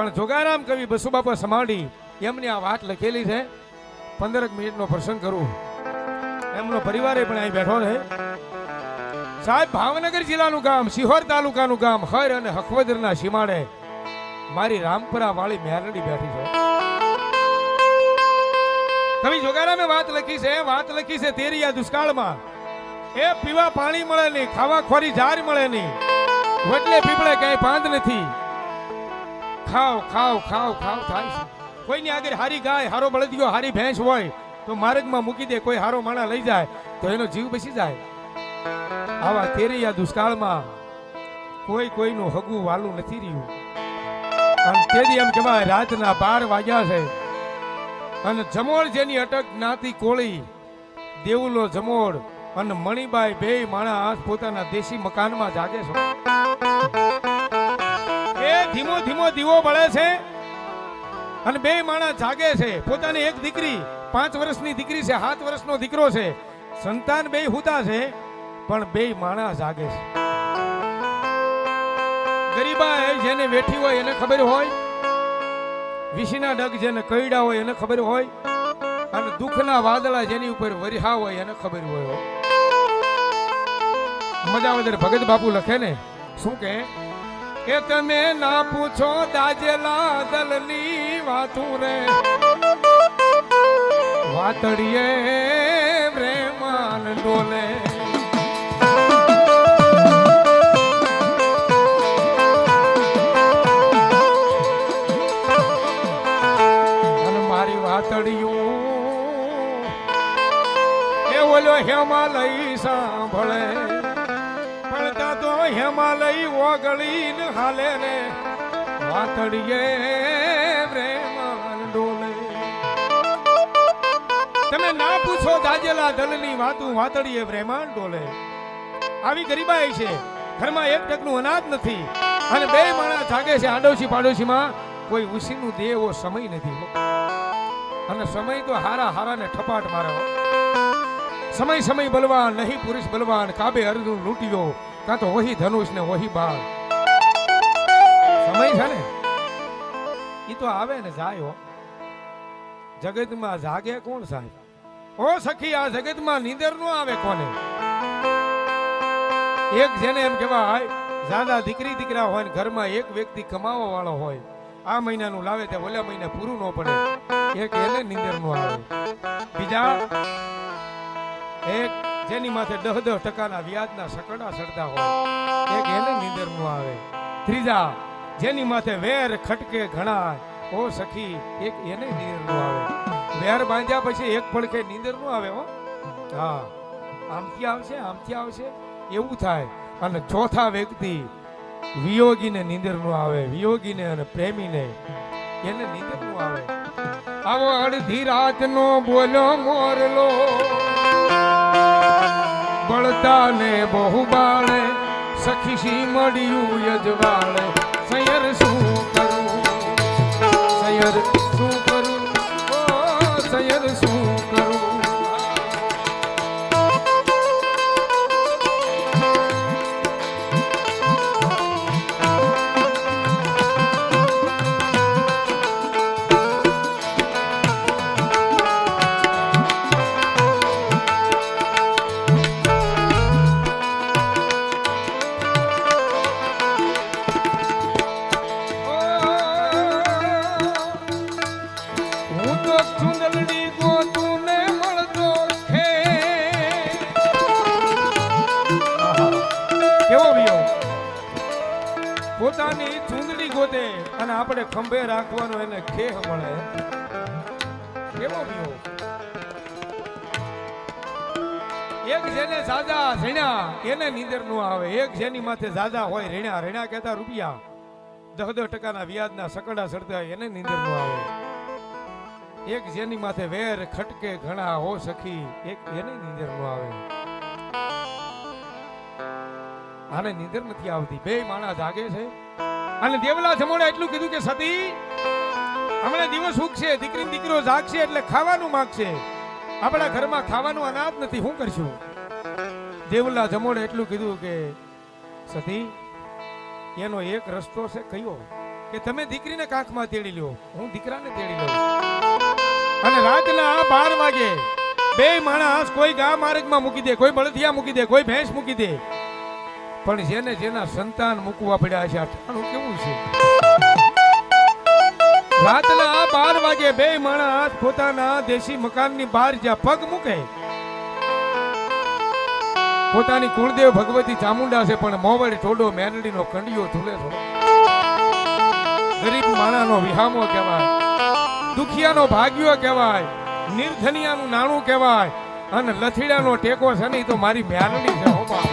પણ જોગારામ કવિ બસુબાપા સમાડી એમની આ વાત લખેલી છે. 15 મિનિટનો પ્રસંગ કરું. એમનો પરિવારે પણ અહીં બેઠો છે. સાહેબ, ભાવનગર જિલ્લાનું ગામ, સિહોર તાલુકાનું ગામ હર અને હખવદરના સીમાડે મારી રામપરા વાળી મેરડી બેઠી છે. કવિ જોગારામે વાત લખી છે તેરિયા દુષ્કાળમાં. એ પીવા પાણી મળે નહીં, ખાવા ખોરી ઝાર મળે નહીં, વટલે પીપળે ક્યાંય પાંદ નથી. ખાવ ખાવ ખાવ ખાવ થાય છે. કોઈની આગળ હારી ગાય, હારો બળદિયો, હારી ભેંસ હોય તો માર્ગમાં મૂકી દે, કોઈ હારો માણા લઈ જાય તો એનો જીવ બચી જાય. આવા તેરિયા દુષ્કાળમાં કોઈ કોઈનું હગું વાલું નથી રહ્યું. અને તેથી એમ કહેવાય રાતના 12 વાગ્યા છે અને જમોળ જેની અટક જ્ઞાતિ કોળી, દેવુલો જમોળ અને મણીબાઈ બે માણસ પોતાના દેશી મકાનમાં જાગે છે. એ ધીમો ધીમો દીવો બળે છે અને બે માણસ જાગે છે. પોતાની એક દીકરી 5 વર્ષની દીકરી છે, 7 વર્ષનો દીકરો છે, સંતાન બે હુતા છે, પણ બે માણસ જાગે છે. ગરીબા જેને વેઠી હોય એને ખબર હોય, વિશીના ડગ જેને કઈડા હોય એને ખબર હોય, અને દુઃખના વાદળા જેની ઉપર વરિહા હોય એને ખબર હોય. મજા વગર ભગત બાપુ લખે ને શું કે તમે ના પૂછો દાજેલા દલની વાતું રે, વાતડીએ પ્રેમાન ડોલે. અને મારી વાતડિયું એ ઓલો હિમાલય સાંભળે, તો હિમાલય ઓગળીને હાલે રે, વાતડીએ પ્રેમાન ડોલે. તમે ના પૂછો દાજેલા દલની વાતું, વાતડીએ પ્રેમાન ડોલે. આવી ગરીબાઈ છે, ઘરમાં એક ટકનું અનાજ નથી અને બે માણસ જાગે છે. આડોશી પાડોશીમાં કોઈ ઉસીનું દે એવો સમય નથી. અને સમય તો હારાને ઠપાટ મારે. સમય બલવાન નહીં પુરુષ બલવાન, કાબે અર્જુન લૂંટ્યો, કાં તો વહી ધનુષ ને વહી બાણ. સમય છે ને એ તો આવે ને જાય. હો જગતમાં જાગે કોણ સાહેબ? ઓ સખી, આ જગતમાં નીંદર નો આવે કોને? એક જેને એમ કહેવાય જ્યાદા દીકરી દીકરા હોય ને ઘરમાં એક વ્યક્તિ કમાવા વાળો હોય, આ મહિનાનું લાવે તે ઓલા મહિને પૂરું ન પડે, એક એને નીંદર નો આવે. બીજા એક જેની માથે 10% વ્યાજના સકડા સડતા હોય, એક એને નીંદર નો આવે. ત્રીજા જેની માથે વેર ખટકે ઘણા, ઓ સખી, એક એને નીંદર નો આવે. વેર બાંધ્યા પછી એક પડખે નીંદર નો આવે. હો હા, આમથી આવશે એવું થાય. અને ચોથા વ્યક્તિ વિયોગીને નીંદર નો આવે, વિયોગીને અને પ્રેમીને એને નીંદર નો આવે. આવો અડધી રાતનો બોલો મોરલો, બળતા ને બહુ બાળે, સખી સી મળ્યું યજવાળે. સૈયર શું કરું, સૈયર શું કરું, ઓ સૈયર શું કરું. પોતાની ચૂંદડી ગોતે અને આપણે ખંભે રાખવાનો એને ખેહ મળે. કેવો વિયો? એક જેને સાજા ઝીણા એને નીંદર નો આવે. એક જેની માથે સાજા હોય રીણા કહેતા રૂપિયા, 10% વ્યાજના સકડા સડતા એને નીંદર નો આવે. એક જેની માથે વેર ખટકે ઘણા, હો સખી, એક એને નીંદર નો આવે. આને નીંદર નથી આવતી. બે માણસ જાગે છે અને દેવલા જમોડે એટલું કીધું કે સતી, હમણાં દિવસ ઉગશે, દીકરી દીકરો જાગશે એટલે ખાવાનું માંગશે. આપણા ઘરમાં ખાવાનું અનાજ નથી, શું કરશું? દેવલા જમોડે એટલું કીધું કે સતી, એનો એક રસ્તો છે. કયો? કે તમે દીકરીને કાંખમાં તેડી લ્યો, હું દીકરાને તેડી લઉં. અને રાતના 12 વાગે બે માણસ કોઈ ગા માર્ગમાં મૂકી દે, કોઈ બળદિયા મૂકી દે, કોઈ ભેંસ મૂકી દે, પણ જેને જેના સંતાન મૂકવા પડ્યા છે, આ ઠાણું કેવું છે? રાતના 12 વાગે બે માણસ પોતાના દેશી મકાનની બહાર જ્યાં પગ મૂકે, પોતાની કુળદેવ ભગવતી ચામુંડા છે, પણ મોવડ ટોડો મેરડીનો કંડિયો ઝૂલે છે. ગરીબ માણાનો વિહામો કહેવાય, દુખિયાનો ભાગ્યો કહેવાય, નિર્ધનિયાનું નાણું કહેવાય, અને લથીડાનો ટેકો છે ને, એ તો મારી મેરડી છે. હો બાપ,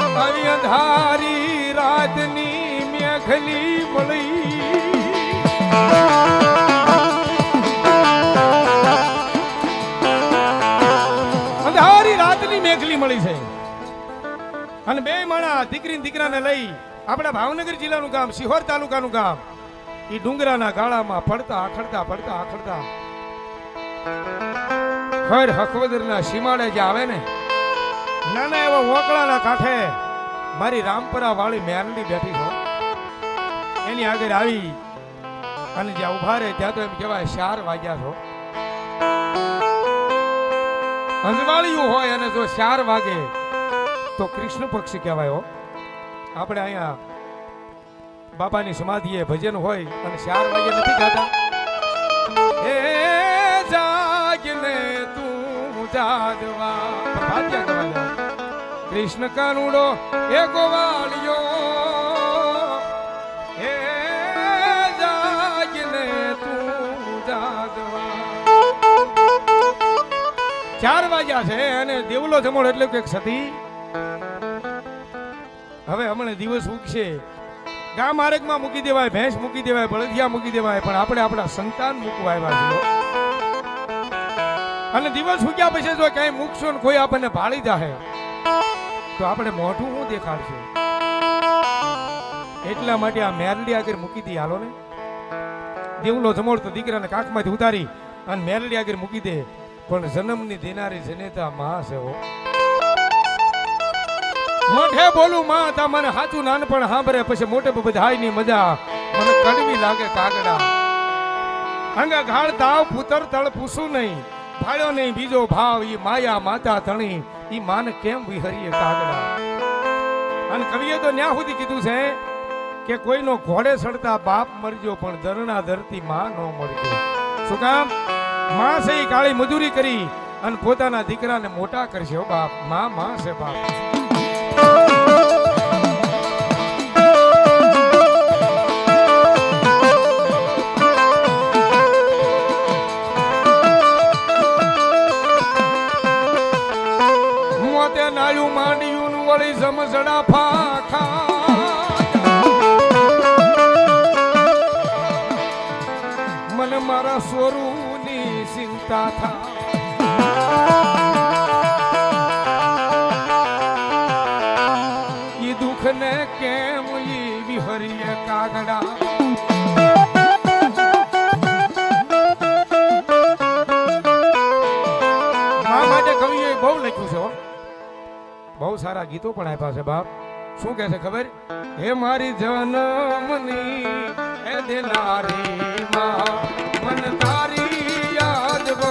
અંધારી રાતની મેઘલી મળી, અંધારી રાતની મેઘલી મળી છે. અને બે માણા દીકરી દીકરાને લઈ આપણા ભાવનગર જિલ્લાનું ગામ, શિહોર તાલુકાનું ગામ, એ ડુંગરાના ગાળામાં પડતા આખડતા પડતા આખડતા ખર હકવદરના સીમાડે જે આવે ને, નાના એવા વોકળાના કાંઠે મારી રામપરા વાળી મેરડી બેઠી છો. એની આગળ આવી અને જ્યાં ઉભા રહે ત્યાં તો એમ કહેવાય 4 વાગ્યા છો. અંજવાળિયું હોય અને જો 4 વાગે તો કૃષ્ણ પક્ષ કહેવાય. હો, આપણે અહીંયા બાપાની સમાધિએ ભજન હોય અને 4 વાગે નથી ગાતા, હે જાગને તું જાગવા, ભાગ્યા કહેવાય. કૃષ્ણ કાનુડો એ ગોવાળિયો, હે જાગને તું જાગવા. 4 વાગ્યા છે અને દેવલો જમોડ એટલે કે સતી. હવે હમણાં દિવસ ઉગશે, ગા માર્ગમાં મૂકી દેવાય, ભેંસ મૂકી દેવાય, બળદિયા મૂકી દેવાય, પણ આપણે આપણા સંતાન મૂકવા આવ્યા છીએ. અને દિવસ ઉગ્યા પછી જો ક્યાંય મૂકશો ને કોઈ આપણને ભાળી જાય તો આપણે મોઢું શું દેખાડશું? એટલા માટે આ મેરડી આગળ મૂકી દી. હાલો ને, દેવલો જમોડ તો દીકરાને કાંખમાંથી ઉતારી અને મેરડી આગળ મૂકી દે, પણ જન્મની દેનારી જનેતા માં છે. હો, મોઢે બોલું માં તા મને સાચું નાનપણ સાંભળે, પછી મોટે બધાયની મજા મને કડવી લાગે કાગડા. અંગા ઘાળ તાવ પુતર તળ પૂછું નહીં, ભાળ્યો નહીં બીજો ભાવ, ઈ માયા માતા તણી, ઈ માન કેમ વિહરીએ કાગડા. અને કવિએ તો ન્યા સુધી કીધું છે કે કોઈનો ઘોડે સડતા બાપ મરજો, પણ દરણા ધરતી માં ન મરજો. શું કામ? માં છે ઈ કાળી મજૂરી કરી અને પોતાના દીકરાને મોટા કરશે. હો બાપ, માં છે બાપ. નાયું માંડ્યું વળી સમજડા ફાખા, મને મારા સ્વરૂપની ચિંતા થા. ઈ દુઃખ ને કેમ ઈ વિહરીએ કાગડા. મા માટે કવિએ બહુ લખ્યું છે, બહુ સારા ગીતો પણ આપ્યા છે બાપ. શું કહે છે ખબર? હે મારી જન્મની એ દેનારી માં, મન તારી યાદ બહુ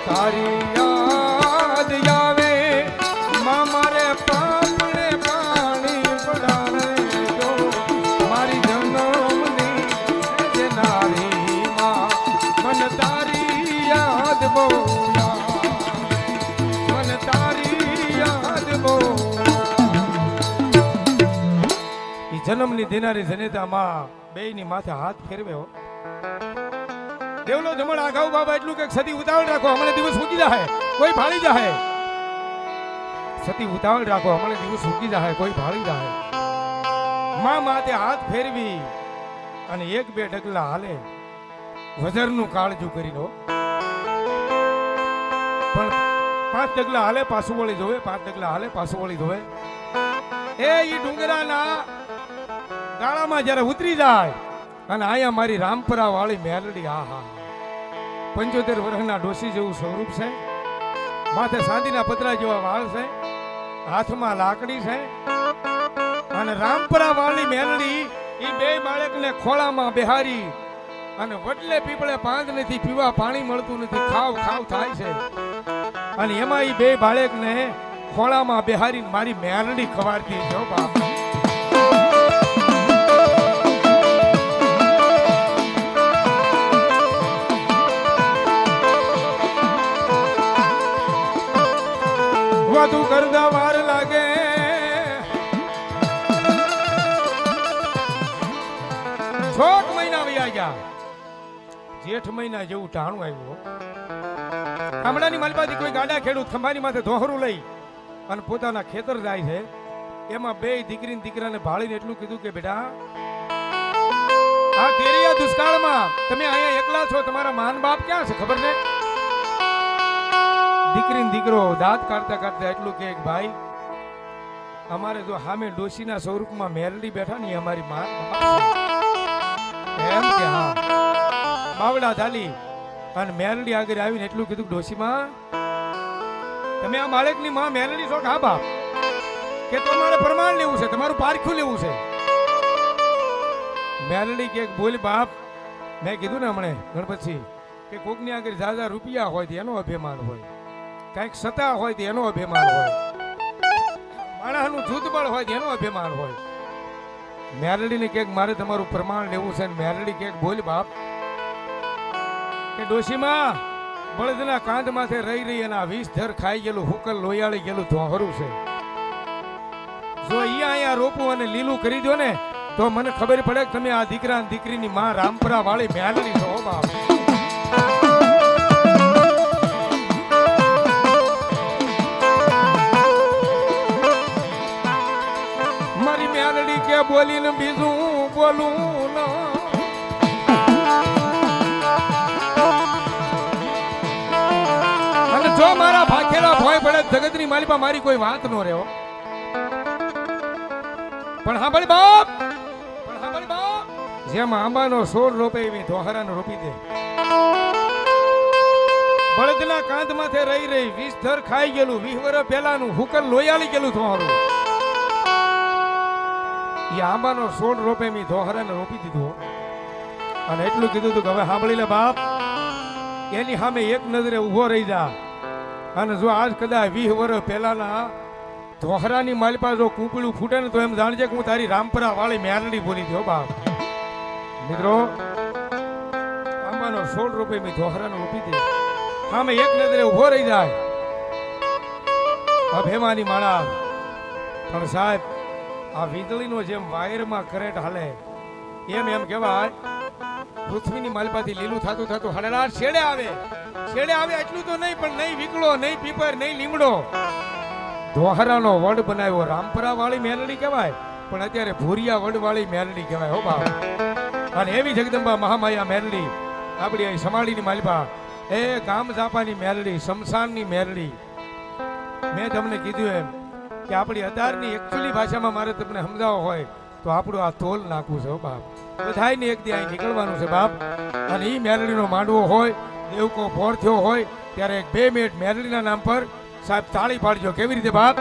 તારી યાદ આવે માં, મારે પાપને પાણી પડાવે જો, મારી જન્મની દેનારી માં, મન તારી યાદ બહુ મન તારી યાદ બહુ. ઈ જન્મની દેનારી જનેતા માં બેયની માથે હાથ ફેરવ્યો. દેવલો જમણ આગાઉ બાબા એટલું કે સતી ઉતાવળ રાખો, હમણાં દિવસ ઉગી જાય, કોઈ ભાળી જાય. સતી ઉતાવળ રાખો, હમણાં દિવસ ઉગી જાય, કોઈ ભાળી જાય. માં માથે હાથ ફેરવી અને એક બે ડગલા હાલે વજરનું કાળજું કરી લો, પણ 5 ડગલા હાલે પાછું વળી જોવે, 5 ડગલા હાલે પાછું વળી જોવે. એ ઈ ડુંગરાના ગાળામાં જ્યારે ઉતરી જાય અને આયા મારી રામપરા વાળી મેલડી, આહા 75 વર્ષના ડોસી જેવું સ્વરૂપ છે, માથે સાદીના પતરા જેવા વાળ છે, હાથમાં લાકડી છે, અને રામપરા વાળી મેલડી ઈ બે બાળકને ખોળામાં બેહારી અને વડલે પીપળે પાંદ નથી, પીવા પાણી મળતું નથી, ખાવ ખાવ થાય છે, અને એમાં ઈ બે બાળકને ખોળામાં બેહારી મારી મેલડી ખવાડતી છે. બાપ વધુ કરતા વાર લાગે, છોક મહિના વયા ગયા, જેઠ મહિના જેવું ટાણું આવ્યું. ગામડાની માલપાથી કોઈ ગાડા ખેડૂત ખંભાની માથે ધોહરું લઈ અને પોતાના ખેતર જાય છે. એમાં બે દીકરી દીકરાને ભાળીને એટલું કીધું કે બેટા, આ કેરિયા દુષ્કાળમાં તમે અહીંયા એકલા છો, તમારા માન બાપ ક્યાં છે ખબર ને? દીકરી દીકરો દાંત કાઢતા કાઢતા એટલું કે ભાઈ, અમારે જો સામે ડોશીના સ્વરૂપમાં મેલડી બેઠા ને અમારી માન બાપ છે. એમ કે હા. બાવડા ધાલી અને મેલડી આગળ આવીને એટલું કીધું, ડોશીમાં તમે આ માલિકની માં મેલડી છો? હા બાપ. કે તમારે પ્રમાણ લેવું છે, તમારું પારખું લેવું છે. મેલડી કે બોલ બાપ, મેં કીધું ને હમણે ગણપતસિંહ કે કોકની આગળ જાજા રૂપિયા હોય તો એનો અભિમાન હોય, કઈક સત્તા હોય તો એનો અભિમાન હોય, માણસનું જૂથબળ હોય તો એનો અભિમાન હોય. મેલડીને કે મારે તમારું પ્રમાણ લેવું છે. મેલડી કે બોલ બાપ, કે ડોશીમાં બળદના કાંધ માથે રહી રહી અને 20 ધર ખાઈ ગયેલું, હુકલ લોયાળી ગયેલું ધોહરું છે. જો અહીંયા રોપું અને લીલું કરી દો ને તો મને ખબર પડે કે તમે આ દીકરા અને દીકરીની માં રામપરા વાળી મેલડી છો. બાપ મારી મેલડી કે બોલીને બીજું બોલું ના, અને જો મારા ભાખેલા ભોય પડે જગતની માલિપા મારી કોઈ વાત નો રહ્યો. પણ સાંભળ બાપ, પણ સાંભળ બાપ, જેમ આંબાનો છોડ રોપે એવી ધોહરાને રોપી દે. બળદના કાંધ માથે રહી રહી 20 ધર ખાઈ ગયેલું, 20 વર્ષ પહેલાનું હુકલ લોયાળી ગયેલું ધોહરું, એ આંબાનો છોડ રોપે એવી ધોહરાને રોપી દીધું. અને એટલું કીધું હતું કે હવે સાંભળી લે બાપ, એની સામે એક નજરે ઉભો રહી જા, અને જો આજ કદાચ 20 વર્ષ પહેલાના ધોહરાની માલપા જો કૂપડું ફૂટે ને તો એમ જાણજે કે હું તારી રામપરા વાળી મેલડી બોલી દો. બાપ મિત્રો, આંબાનો છોડ રૂપે મેં ધોહરાને રોપી દે, સામે એક નજરે ઉભો રહી જાય અભેમાની માણસ. પણ સાહેબ, આ વીજળીનો જેમ વાયરમાં કરંટ હાલે એમ એમ કહેવાય પૃથ્વીની માલપાથી લીલું થતું થતું હડલાર છેડે આવે, છેડે આવે. એટલું તો નહીં, પણ નહીં વિકળો, નહીં પીપર, નહીં લીમડો, ધોહરાનો વડ બનાવ્યો. રામપરા વાળી મેલડી કહેવાય, પણ અત્યારે ભૂરિયા વડ વાળી મેલડી કહેવાય. હો બાપ. અને એવી જગદંબા મહામાયા મેલડી આપણી અહીં સમાડીની માલપા, એ ગામ જાપાની મેલડી, શમશાનની મેલડી. મેં તમને કીધું એમ કે આપણી અધારની એકચ્યુઅલી ભાષામાં મારે તમને સમજાવવો હોય તો આપણું આ તોલ નાખવું છે. બાપ બધાયને એક દી અહીં નીકળવાનું છે બાપ. અને એ મેલડીનો માંડવો હોય, દેવકો ભોર થયો હોય ત્યારે 2 મિનિટ મેલડીના નામ પર સાહેબ તાળી પાડજો. કેવી રીતે બાપ?